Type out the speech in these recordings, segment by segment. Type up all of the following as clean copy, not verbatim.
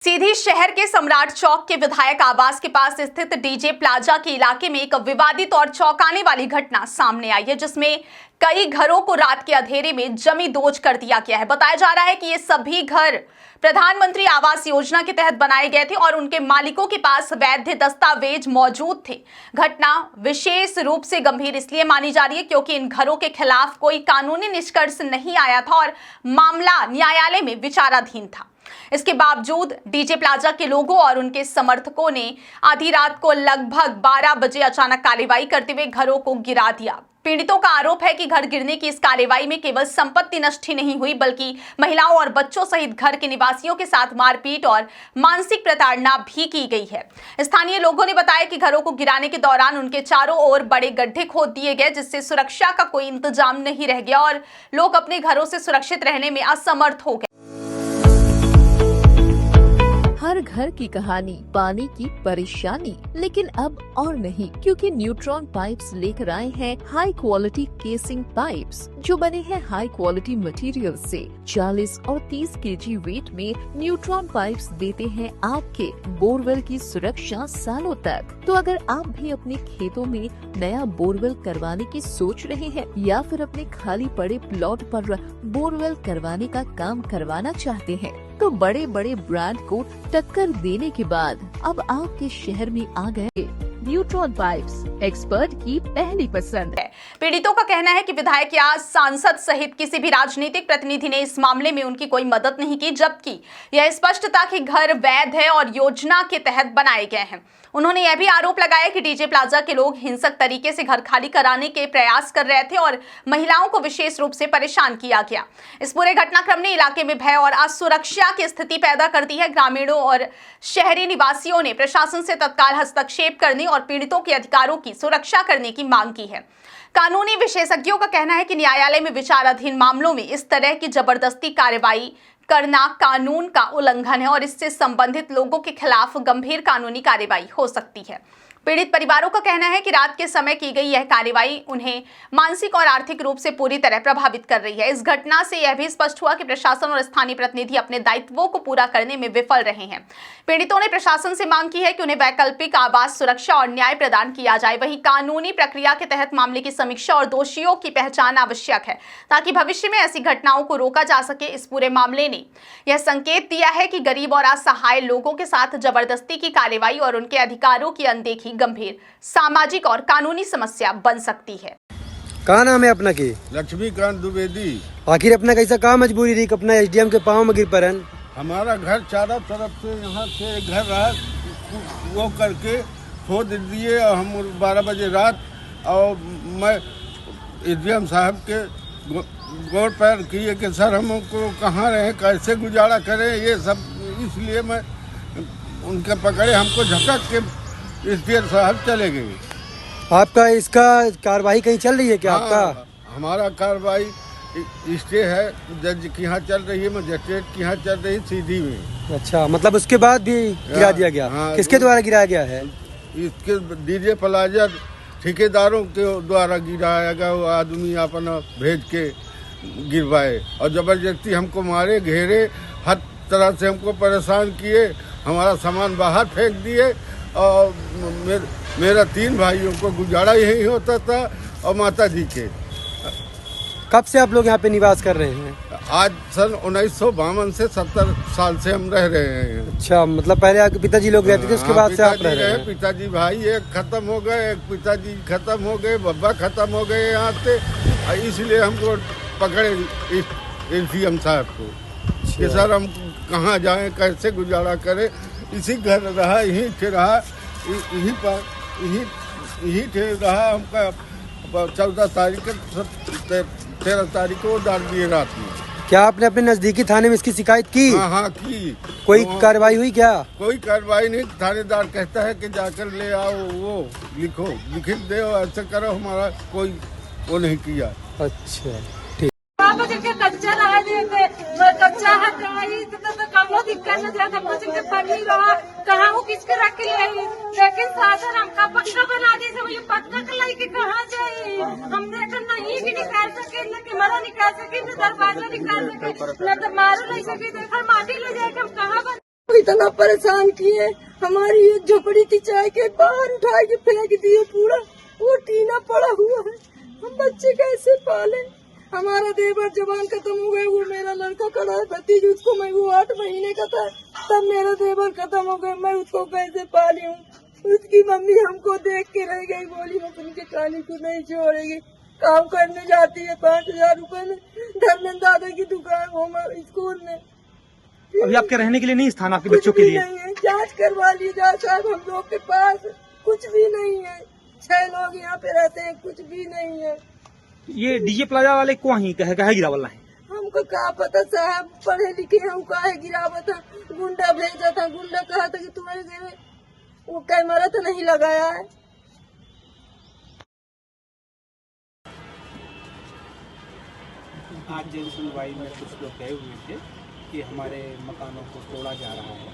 सीधी शहर के सम्राट चौक के विधायक आवास के पास स्थित डीजे प्लाजा के इलाके में एक विवादित और चौंकाने वाली घटना सामने आई है, जिसमें कई घरों को रात के अंधेरे में जमी दोज कर दिया गया है। बताया जा रहा है कि ये सभी घर प्रधानमंत्री आवास योजना के तहत बनाए गए थे और उनके मालिकों के पास वैध दस्तावेज मौजूद थे। घटना विशेष रूप से गंभीर इसलिए मानी जा रही है क्योंकि इन घरों के खिलाफ कोई कानूनी निष्कर्ष नहीं आया था और मामला न्यायालय में विचाराधीन था। इसके बावजूद डीजे प्लाजा के लोगों और उनके समर्थकों ने आधी रात को लगभग 12 बजे अचानक कार्रवाई करते हुए घरों को गिरा दिया। पीड़ितों का आरोप है कि घर गिरने की इस कार्रवाई में केवल संपत्ति नष्ट ही नहीं हुई, बल्कि महिलाओं और बच्चों सहित घर के निवासियों के साथ मारपीट और मानसिक प्रताड़ना भी की गई है। स्थानीय लोगों ने बताया कि घरों को गिराने के दौरान उनके चारों ओर बड़े गड्ढे खोद दिए गए, जिससे सुरक्षा का कोई इंतजाम नहीं रह गया और लोग अपने घरों से सुरक्षित रहने में असमर्थ हो गए। हर घर की कहानी, पानी की परेशानी, लेकिन अब और नहीं, क्योंकि न्यूट्रॉन पाइप्स लेकर आए हैं हाई क्वालिटी केसिंग पाइप्स, जो बने हैं हाई क्वालिटी मटेरियल से। 40 और 30 केजी वेट में न्यूट्रॉन पाइप्स देते हैं आपके बोरवेल की सुरक्षा सालों तक। तो अगर आप भी अपने खेतों में नया बोरवेल करवाने की सोच रहे हैं या फिर अपने खाली पड़े प्लॉट पर बोरवेल करवाने का काम करवाना चाहते हैं, तो बड़े बड़े ब्रांड को टक्कर देने के बाद अब आपके शहर में आ गए न्यूट्रॉन पाइप्स, एक्सपर्ट की पहली पसंद है। पीड़ितों का कहना है कि विधायक या सांसद सहित किसी भी राजनीतिक प्रतिनिधि ने इस मामले में उनकी कोई मदद नहीं की, जबकि यह स्पष्ट था कि घर वैध है और योजना के तहत बनाए गए हैं। उन्होंने यह भी आरोप लगाया कि डीजे प्लाजा के लोग हिंसक तरीके से घर खाली कराने के प्रयास कर रहे थे और महिलाओं को विशेष रूप से परेशान किया गया। इस पूरे घटनाक्रम ने इलाके में भय और असुरक्षा की स्थिति पैदा कर दी है। ग्रामीणों और शहरी निवासियों ने प्रशासन से तत्काल हस्तक्षेप करने और पीड़ितों के अधिकारों की सुरक्षा करने की मांग की है। कानूनी विशेषज्ञों का कहना है कि न्यायालय में विचाराधीन मामलों में इस तरह की जबरदस्ती कार्रवाई करना कानून का उल्लंघन है और इससे संबंधित लोगों के खिलाफ गंभीर कानूनी कार्रवाई हो सकती है। पीड़ित परिवारों का कहना है कि रात के समय की गई यह कार्रवाई उन्हें मानसिक और आर्थिक रूप से पूरी तरह प्रभावित कर रही है। इस घटना से यह भी स्पष्ट हुआ कि प्रशासन और स्थानीय प्रतिनिधि अपने दायित्वों को पूरा करने में विफल रहे हैं। पीड़ितों ने प्रशासन से मांग की है कि उन्हें वैकल्पिक आवास, सुरक्षा और न्याय प्रदान किया जाए। वहीं कानूनी प्रक्रिया के तहत मामले की समीक्षा और दोषियों की पहचान आवश्यक है, ताकि भविष्य में ऐसी घटनाओं को रोका जा सके। इस पूरे मामले ने यह संकेत दिया है कि गरीब और असहाय लोगों के साथ जबरदस्ती की कार्रवाई और उनके अधिकारों की अनदेखी गंभीर सामाजिक और कानूनी समस्या बन सकती है। कहाँ नाम है अपना की? लक्ष्मीकांत द्विवेदी। आखिर अपना कैसा काम मजबूरी रही अपना एसडीएम के पाँव में गिर परन? हमारा घर चारों तरफ से यहाँ से घर रहा, वो करके खोद दिए और हम 12 बजे रात, और मैं एसडीएम साहब के गौर पैर किए कि सर हमको कहाँ रहे, कैसे गुजारा करें, ये सब। इसलिए मैं उनके पकड़े, हमको झटक के एसडीएम साहब चले गए। आपका इसका कार्रवाई कहीं चल रही है क्या? आपका हमारा कार्रवाई स्टे है, जज के यहाँ चल रही है, मजिस्ट्रेट के यहाँ चल रही है, सीधी में। अच्छा, मतलब उसके बाद भी गिरा दिया गया? किसके द्वारा गिराया गया है? इसके डीजे प्लाजा ठेकेदारों के द्वारा गिराया गया। वो आदमी अपना भेज के गिरवाए और जबरदस्ती हमको मारे, घेरे, हर तरह से हमको परेशान किए, हमारा सामान बाहर फेंक दिए। और मेरा 3 भाइयों को गुजारा यही होता था और माता जी के। कब से आप लोग यहाँ पे निवास कर रहे हैं? आज सन 1952 से 70 साल से हम रह रहे हैं। अच्छा, मतलब पहले आपके पिताजी लोग रहते थे, उसके बाद से आप रह रहे हैं? पिताजी भाई एक खत्म हो गए, एक पिताजी खत्म हो गए, बब्बा खत्म हो गए यहाँ से, इसलिए हमको पकड़े एसडीएम साहब को कि सर हम कहाँ जाएं, कैसे गुजारा करें। इसी घर रहा, यहीं थे रहा, यहीं पर यहीं थे रहा। हमका 14 तारीख 13 तारीख को डाल दिए रात में। क्या आपने अपने नजदीकी थाने में इसकी शिकायत की? हाँ की। कोई कार्रवाई हुई क्या? कोई कार्रवाई नहीं। थानेदार कहता है कि जाकर ले आओ, वो लिखो, लिख दे, ऐसा करो। हमारा कोई वो नहीं किया। अच्छा, कच्चा रहा देते, कच्चा है तो कमो दिक्कत न जाता, मौसम के पानी रहा, कहाँ वो किसके रख के ले, लेकिन शासन हमका पक्का बना दी, सब ये पक्का के लाइके कहाँ जाए। हम देखकर नहीं भी निकाल सके, न कैमरा निकाल सके, न दरवाजा निकाल सके, न तो मारो नहीं सके, देखकर माटी ले जाए, हम कहाँ इतना परेशान किए, हमारी एक झोपड़ी थी चाय के बाहर उठा के फेंक दिए, पूरा वो टीना पड़ा हुआ है, हम बच्चे कैसे पाले। हमारा देवर जवान खत्म हो गए, वो मेरा लड़का खड़ा है भतीज, उसको मैं वो 8 महीने का था तब मेरा देवर खत्म हो गया, मैं उसको कैसे पाली हूँ। उसकी मम्मी हमको देख के रह गई, बोली मैं तुमके कहानी को नहीं छोड़ेगी। काम करने जाती है 5000 रुपए में, धर्मेंद्र दादा की दुकान होम स्कूल में। अभी आपके रहने के लिए नहीं स्थान आपके कुछ बच्चों के भी लिए? नहीं है, जांच करवा लीजिए साहब, हम लोग के पास कुछ भी नहीं है। 6 लोग यहाँ पे रहते हैं, कुछ भी नहीं है। ये डीजे प्लाजा वाले को ही कहे गिरावल है? हमको क्या पता साहब, पढ़े लिखे हम काहे गिरावत था, गुंडा भेजा था, गुंडा कहा था कि तुम्हारे घर में वो कैमरा तो नहीं लगाया है। आज जेल सुनवाई में कुछ लोग कहे हुए थे कि हमारे मकानों को तोड़ा जा रहा है,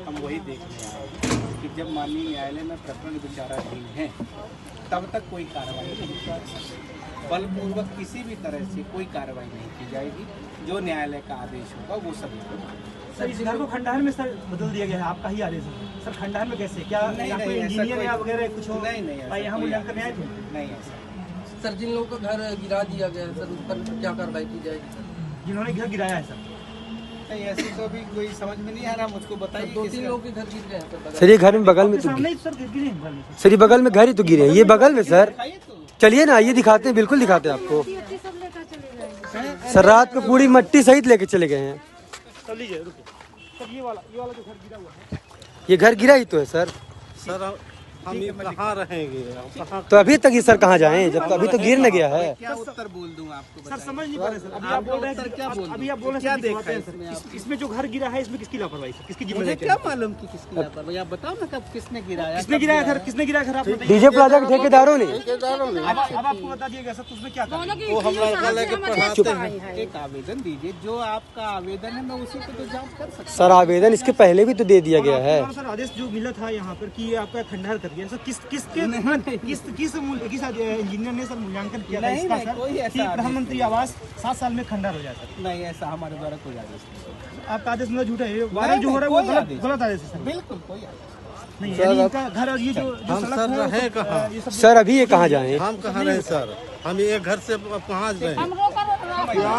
हम वही देखने आए कि जब माननीय न्यायालय में प्रकरण विचाराधीन है तब तक कोई कार्रवाई नहीं कर सकते, बलपूर्वक किसी भी तरह से कोई कार्रवाई नहीं की जाएगी। जो न्यायालय का आदेश होगा वो सभी को। सर इस घर को खंडहर में सर बदल दिया गया है, आपका ही आदेश है सर? खंडहर में कैसे? क्या कोई इंजीनियर या वगैरह कुछ हो? नहीं, यहाँ मूल्यांकन नहीं आए थे? नहीं ऐसा। सर जिन लोगों का घर गिरा दिया गया है सर, उस पर क्या कार्रवाई की जाएगी? जिन्होंने घर गिराया है सर? नहीं ऐसी तो अभी कोई समझ में नहीं आ रहा, मुझको बताइए। 2-3 लोगों के घर गिर गए हैं सर ये घर में बगल में तो सामने ही सर गिरे हैं घर में। सर ये बगल में घर ही तो गिरे हैं, ये बगल में सर। चलिए ना, ये दिखाते हैं, बिल्कुल दिखाते हैं आपको। सर रात को पूरी मट्टी सहित लेके चले गए हैं। सर ये वाला जो घर गिरा हुआ है, ये घर गिरा ही तो है सर। सर हम ये कहाँ रहेंगे? तो अभी तक ये सर कहाँ जाएं, जब अभी तो गिर न गया है। क्या उत्तर बोल दूं आपको? सर समझ नहीं पा रहे सर। अभी आप बोल रहे हैं क्या बोल अभी आप बोल रहे क्या हैं देखा है सर, इसमें जो घर गिरा है इसमें किसकी लापरवाही सर, किसकी मुझे जिम्मेदारी? क्या मालूम कि किसकी लापरवाही, आप बताओ ना कब किसने गिराया? किसने गिराया घर? किसने गिराया घर? आप बताइए। डीजे प्लाजा के ठेकेदारों ने। अब आपको बता दिएगा सर, तो उसमें क्या करना है? वो हमारा लेके पढ़ाते हैं। एक आवेदन दीजिए, जो आपका आवेदन है मैं उसी को तो जांच कर सकता सर आवेदन इसके पहले भी तो दे दिया गया है। सर आदेश जो मिला था यहाँ पर कि ये आपका खंडहर कर दिया सर, किस इंजीनियर ने सर मूल्यांकन किया था इसका सर कि प्रधानमंत्री आवास 7 साल में खंडहर हो जाए सर? नहीं ऐसा हमारे द्वारा कोई आदेश नहीं। आपका आदेश मतलब झूठा है, वायरल जो हो रहा है वो गलत आदेश है सर? बिल्कुल कोई आदेश नहीं, यानी इनका घर और ये जो सड़क है कहाँ? ये सब सर अभी ये कहाँ जाएं? हम कहाँ रहे सर, हम एक घर से कहाँ जाए?